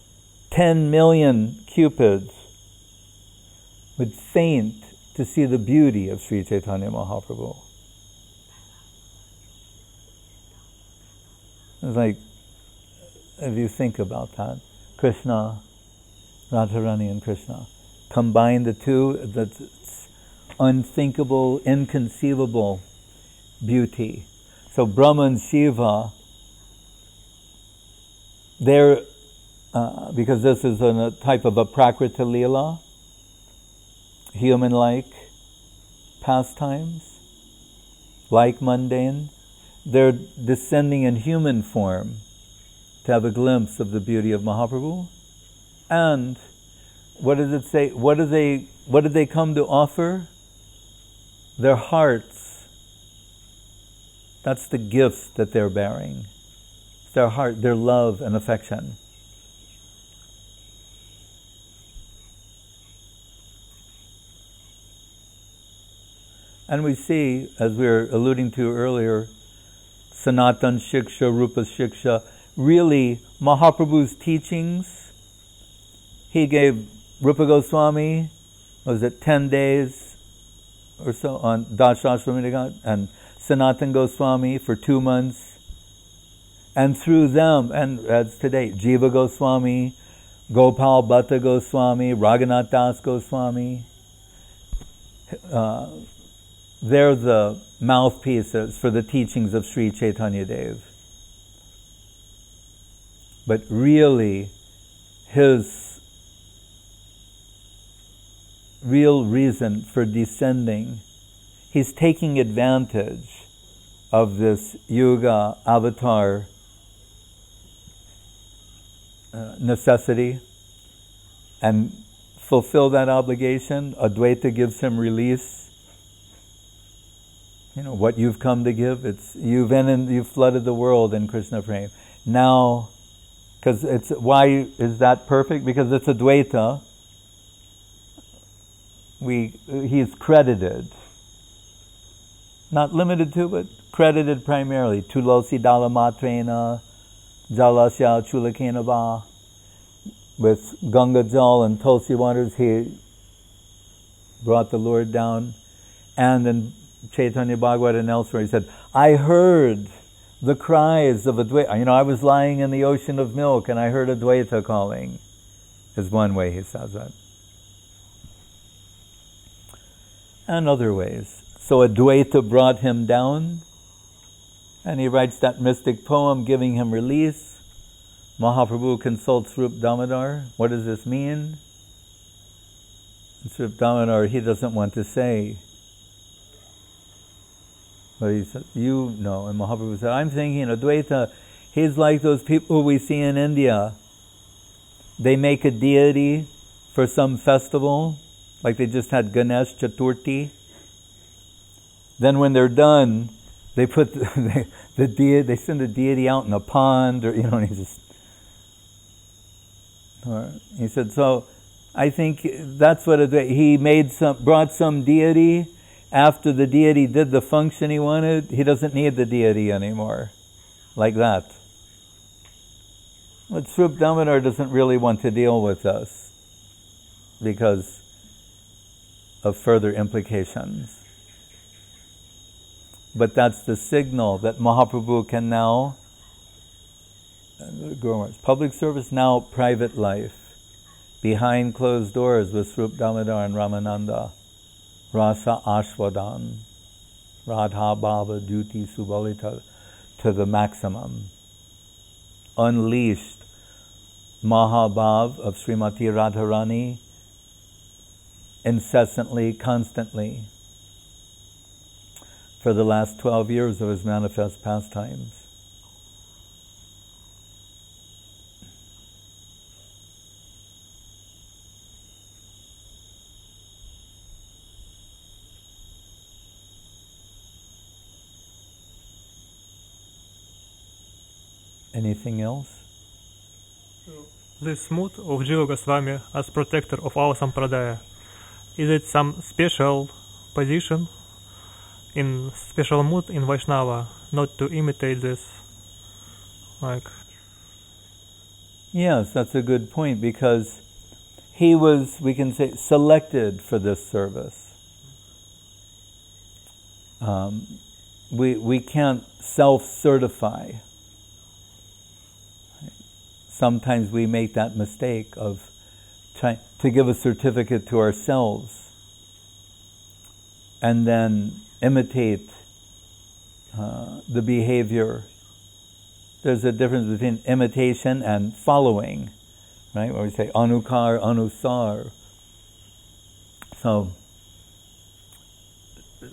10 million cupids would faint to see the beauty of Sri Chaitanya Mahaprabhu. It's like, if you think about that, Krishna, Radharani and Krishna, combine the two, that's unthinkable, inconceivable beauty. So Brahma and Shiva, they're, because this is a type of a Prakrita Leela, human-like pastimes, like mundane, they're descending in human form to have a glimpse of the beauty of Mahaprabhu. And what does it say? What did they come to offer? Their hearts. That's the gifts that they're bearing. It's their heart, their love and affection. And we see, as we were alluding to earlier, Sanatan Shiksha, Rupa Shiksha, really Mahaprabhu's teachings. He gave Rupa Goswami, was it 10 days or so on Dashashramita, and Sanatan Goswami for 2 months. And through them, and as today, Jiva Goswami, Gopal Bhatta Goswami, Raghunath Das Goswami, they're the mouthpieces for the teachings of Sri Chaitanya Dev. But really, his real reason for descending, he's taking advantage of this Yuga avatar necessity and fulfill that obligation. Advaita gives him release. You know, what you've come to give, it's you've flooded the world in Krishna frame. Now, because it's, why is that perfect? Because it's Advaita. He's credited. Not limited to, but credited primarily. Tulosi dala matrena, jalasya chulakena va. With Ganga Jal and Tulsi waters, he brought the Lord down. And in Chaitanya Bhagavad and elsewhere, he said, I heard the cries of Advaita. You know, I was lying in the ocean of milk and I heard Advaita calling, is one way he says it. And other ways. So Advaita brought him down, and he writes that mystic poem giving him release. Mahaprabhu consults Rup Damodar. What does this mean? It's Rup Damodar, he doesn't want to say. But he said, you know, and Mahaprabhu said, I'm thinking Advaita, he's like those people we see in India. They make a deity for some festival, like they just had Ganesh Chaturthi. Then when they're done, they put they send the deity out in a pond, or, you know, and he said, so I think that's what he brought some deity. After the deity did the function he wanted, he doesn't need the deity anymore. Like that. But Srup Damodar doesn't really want to deal with us because of further implications. But that's the signal that Mahaprabhu can now, public service, now private life, behind closed doors with Srup Damodar and Ramananda. Rasa Ashwadan, Radha Bhava Duty Subalita, to the maximum. Unleashed Mahabhav of Srimati Radharani incessantly, constantly, for the last 12 years of his manifest pastimes. Anything else? This mood of Jiva Goswami as protector of our Sampradaya, is it some special position, in special mood in Vaishnava, not to imitate this? Like, yes, that's a good point, because he was, we can say, selected for this service. We can't self-certify. Sometimes we make that mistake of trying to give a certificate to ourselves and then imitate the behavior. There's a difference between imitation and following, right? Where we say anukar, anusar. So,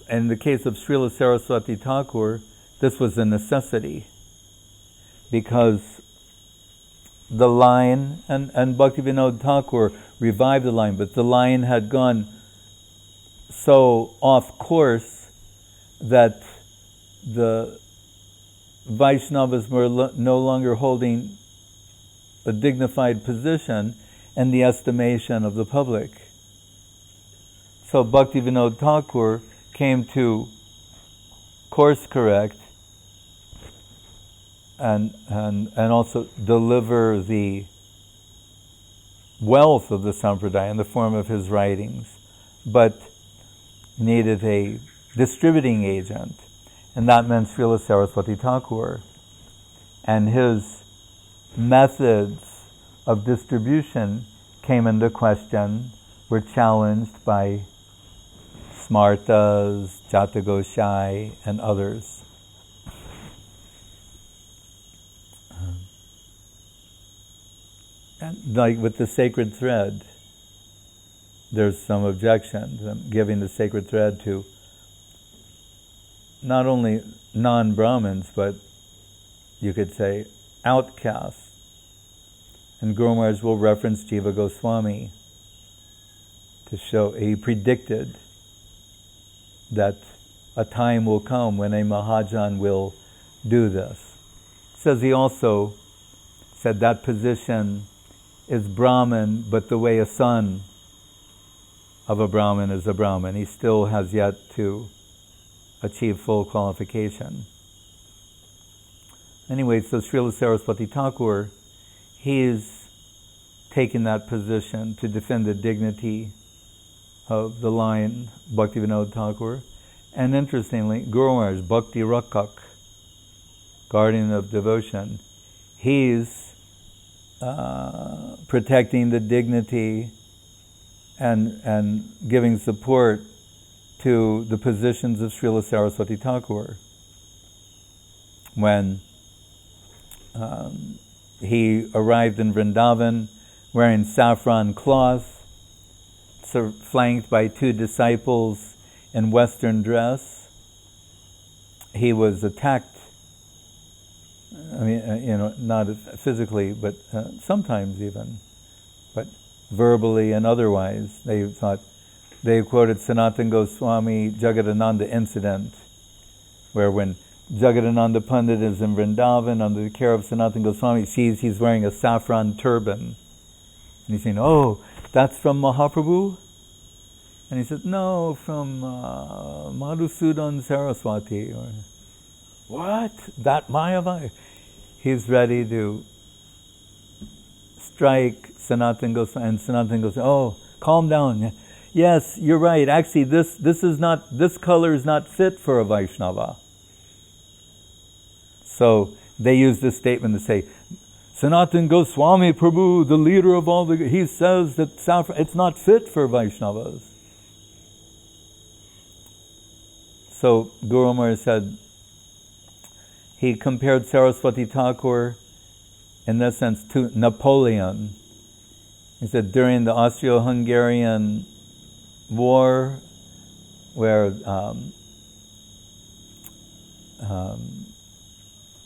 in the case of Srila Saraswati Thakur, this was a necessity, because the line, and Bhaktivinoda Thakur revived the line, but the line had gone so off course that the Vaishnavas were no longer holding a dignified position in the estimation of the public. So Bhaktivinoda Thakur came to course correct and also deliver the wealth of the Sampradaya in the form of his writings, but needed a distributing agent, and that meant Srila Saraswati Thakur. And his methods of distribution came into question, were challenged by Smartas, Jatagoshai, and others. And like with the sacred thread, there's some objection to them giving the sacred thread to not only non-Brahmins, but you could say outcasts. And Guru Maharaj will reference Jiva Goswami to show he predicted that a time will come when a Mahajan will do this. Says he also said that position is Brahman, but the way a son of a Brahmin is a Brahmin. He still has yet to achieve full qualification. Anyway, so Srila Saraswati Thakur, he is taking that position to defend the dignity of the line Bhaktivinoda Thakur. And interestingly, Guru Maharaj, Bhakti Rakak, guardian of devotion, he's protecting the dignity and giving support to the positions of Srila Saraswati Thakur. When he arrived in Vrindavan wearing saffron cloth, flanked by two disciples in Western dress, he was attacked. I mean, not physically, but sometimes even, but verbally and otherwise. They quoted Sanatana Goswami Jagadananda incident, where when Jagadananda Pandit is in Vrindavan under the care of Sanatana Goswami, sees he's wearing a saffron turban. And he's saying, "Oh, that's from Mahaprabhu?" And he said, "No, from Madhusudan Saraswati." Or, "What? That Mayavai?" He's ready to strike Sanatana Goswami, and Sanatana Goswami, "Oh, calm down. Yes, you're right. Actually, this color is not fit for a Vaishnava." So they use this statement to say, Sanatana Goswami Prabhu, the leader of all he says that saffron, it's not fit for Vaishnavas. So Guru Maharaj said, he compared Saraswati Thakur in that sense to Napoleon. He said during the Austro-Hungarian War, where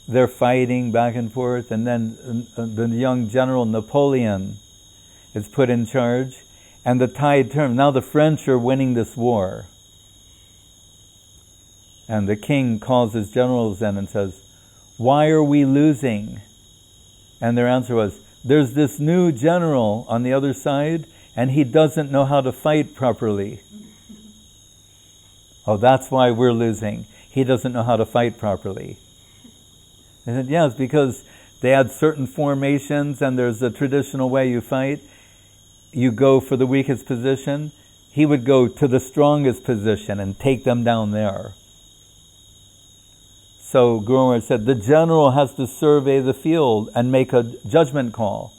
they're fighting back and forth, and then the young general Napoleon is put in charge, and the tide turns. Now the French are winning this war. And the king calls his generals in and says, "Why are we losing?" And their answer was, "There's this new general on the other side, and he doesn't know how to fight properly." "Oh, that's why we're losing. He doesn't know how to fight properly." They said, "Yes, because they had certain formations, and there's a traditional way you fight. You go for the weakest position. He would go to the strongest position and take them down there." So Guru Maharaj said, the general has to survey the field and make a judgment call.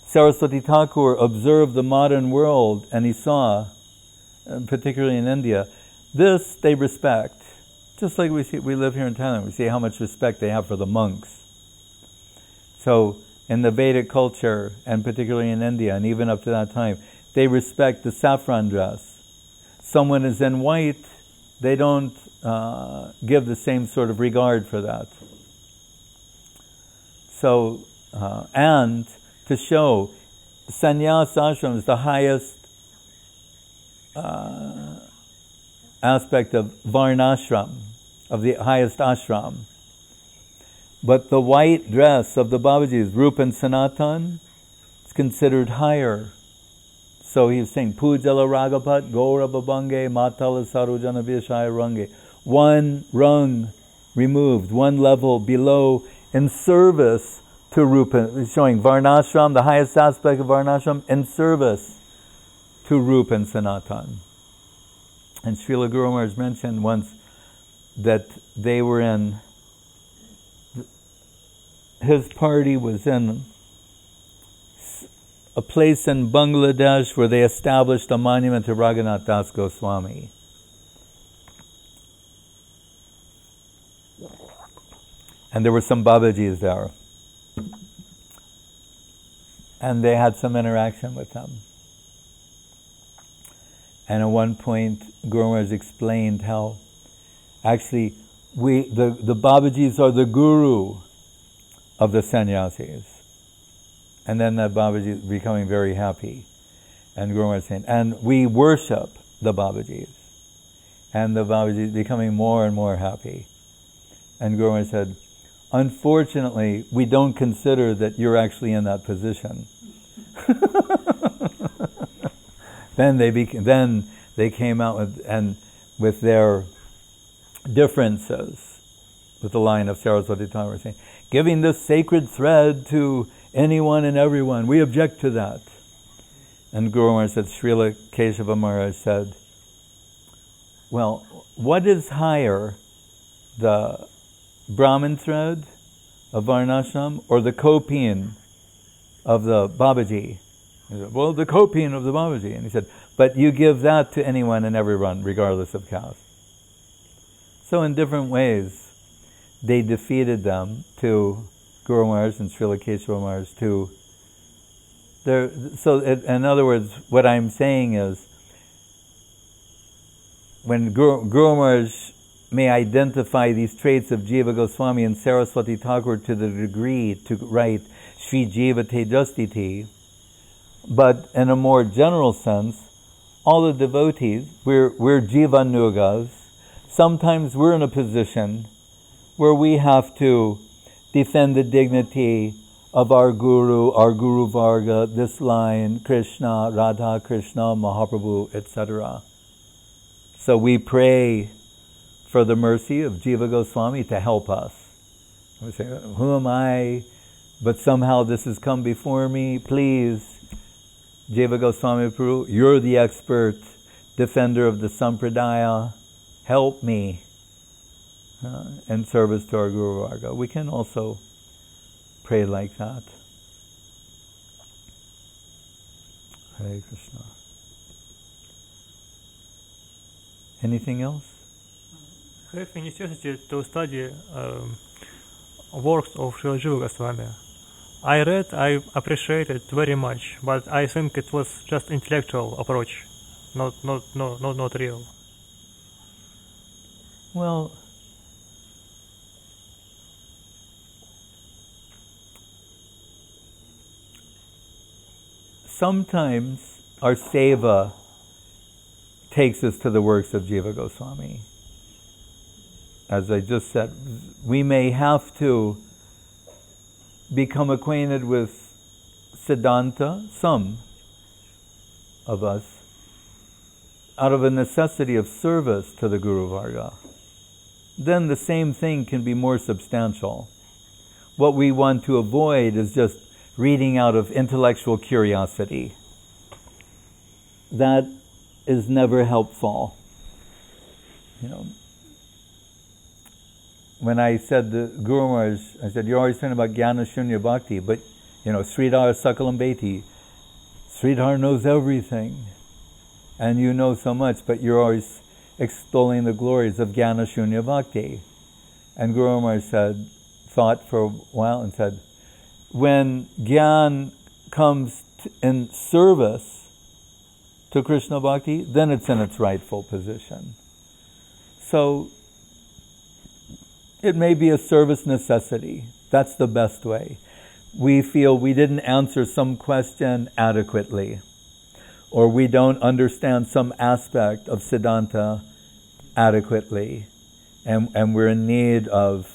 Saraswati Thakur observed the modern world, and he saw, particularly in India, this they respect. Just like we live here in Thailand, we see how much respect they have for the monks. So in the Vedic culture, and particularly in India, and even up to that time, they respect the saffron dress. Someone is in white, they don't give the same sort of regard for that. So, and to show, sannyas ashram is the highest aspect of varnashram, of the highest ashram. But the white dress of the Babajis, Rupa and Sanatan, is considered higher. So he's saying, Pujala Ragapat, Gaura Babange, Matala Sarujana Vishaya Range. One rung removed, one level below, in service to Rupa. He's showing Varnashram, the highest aspect of Varnashram, in service to Rupa and Sanatan. And Srila Guru Maharaj mentioned once that they were in, his party was in a place in Bangladesh where they established a monument to Raghunath Das Goswami. And there were some Babajis there. And they had some interaction with them. And at one point, Guru Maharaj explained how actually the Babajis are the guru of the sannyasis. And then the Babaji is becoming very happy. And Guru Maharaj saying, and we worship the Babajis. And the Babaji is becoming more and more happy. And Guru Maharaj said, unfortunately, we don't consider that you're actually in that position. Then they came out with their differences, with the line of Saraswati Thakur saying, giving this sacred thread to anyone and everyone, we object to that. And Guru Maharaj said, Srila Keshava Maharaj said, well, what is higher, the Brahmin thread of Varnashram or the kopien of the Babaji? He said, well, the kopien of the Babaji. And he said, but you give that to anyone and everyone, regardless of caste. So in different ways, they defeated them to Guru Maharaj and Srila Keshava Maharaj to their. So in other words, what I'm saying is, when Guru Maharaj may identify these traits of Jiva Goswami and Saraswati Thakur to the degree to write Sri Jiva Tejastiti, but in a more general sense, all the devotees, we're Jivanugas. Sometimes we're in a position where we have to defend the dignity of our Guru Varga, this line, Krishna, Radha Krishna, Mahaprabhu, etc. So we pray for the mercy of Jiva Goswami to help us. We say, who am I? But somehow this has come before me. Please, Jiva Goswami Prabhu, you're the expert defender of the Sampradaya. Help me in service to our Guru Varga. We can also pray like that. Hare Krishna. Anything else? Have you necessity to study works of Srila Jiva Goswami? I read, I appreciate it very much, but I think it was just intellectual approach, not real. Well, sometimes our seva takes us to the works of Jiva Goswami. As I just said, we may have to become acquainted with Siddhanta, some of us, out of a necessity of service to the Guru Varga. Then the same thing can be more substantial. What we want to avoid is just reading out of intellectual curiosity. That is never helpful. You know, when I said to Guru Maharaj, I said, you're always talking about Jnana Shunya Bhakti, but, you know, Sridhar Sakalam Beti, Sridhar knows everything, and you know so much, but you're always extolling the glories of Jnana Shunya Bhakti. And Guru Maharaj said, thought for a while and said, when Gyan comes in service to Krishna Bhakti, then it's in its rightful position. So, it may be a service necessity. That's the best way. We feel we didn't answer some question adequately, or we don't understand some aspect of Siddhanta adequately, and we're in need of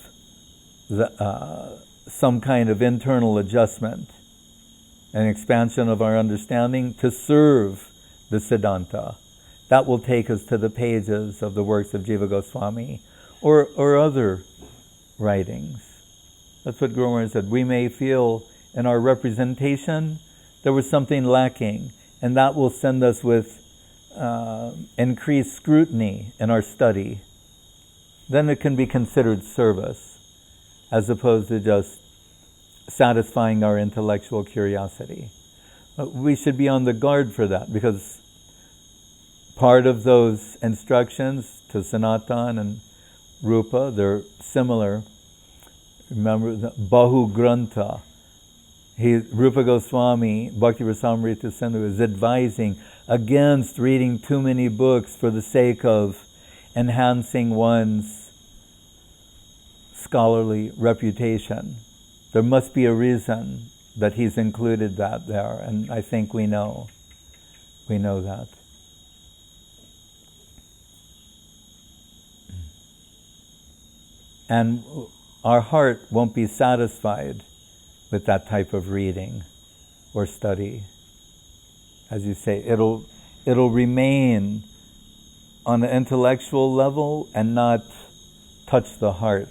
some kind of internal adjustment and expansion of our understanding to serve the Siddhanta. That will take us to the pages of the works of Jiva Goswami or other writings. That's what Guru Maharaj said. We may feel in our representation there was something lacking, and that will send us with increased scrutiny in our study. Then it can be considered service, as opposed to just satisfying our intellectual curiosity. But we should be on the guard for that, because part of those instructions to Sanatan and Rupa, they're similar. Remember the Bahu Grantha. Rupa Goswami, Bhakti Rasamrita Sindhu, is advising against reading too many books for the sake of enhancing one's scholarly reputation. There must be a reason that he's included that there, and I think we know. We know that. And our heart won't be satisfied with that type of reading or study. As you say, it'll remain on an intellectual level and not touch the heart.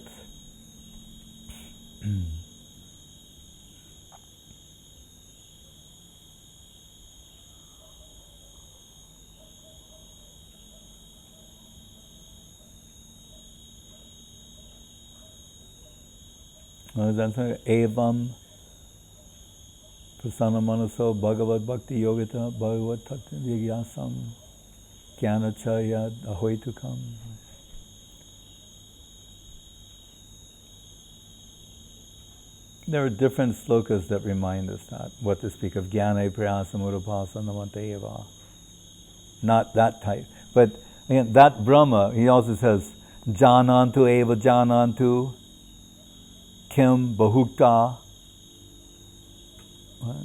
Evam Prasanna Manaso Bhagavad Bhakti Yogita Bhagavad Tattva Vigyasam Jnanachaya Ahoitukam. There are different slokas that remind us that, what to speak of. Jnana Priyasam Urupasa Namateva. Not that type. But again, that Brahma, he also says, Janantu Eva Janantu Kim Bahukta. What?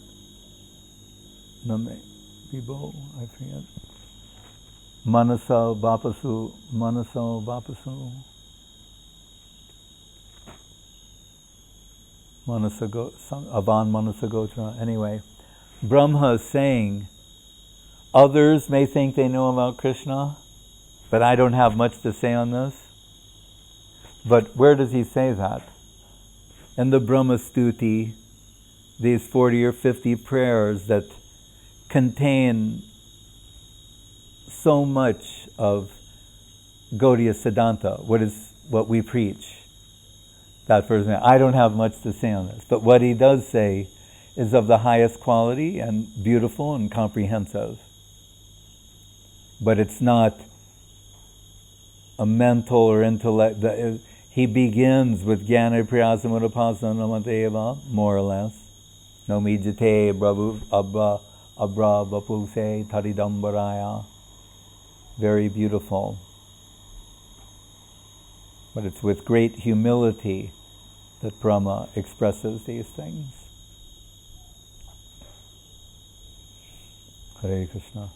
Name Bibo, I forget. Manasa Vapasu, Manasa Vapasu. Avan Manasa Gotra. Anyway, Brahma is saying, others may think they know about Krishna, but I don't have much to say on this. But where does he say that? In the Brahma Stuti, these 40 or 50 prayers that contain so much of Gaudiya Siddhanta, what we preach. That person, I don't have much to say on this, but what he does say is of the highest quality and beautiful and comprehensive. But it's not a mental or intellect. He begins with Jnana Priyasam Urupasa Namateva, more or less. Nomijate Abra Vapuse Taridambaraya. Very beautiful. But it's with great humility that Brahma expresses these things. Hare Krishna.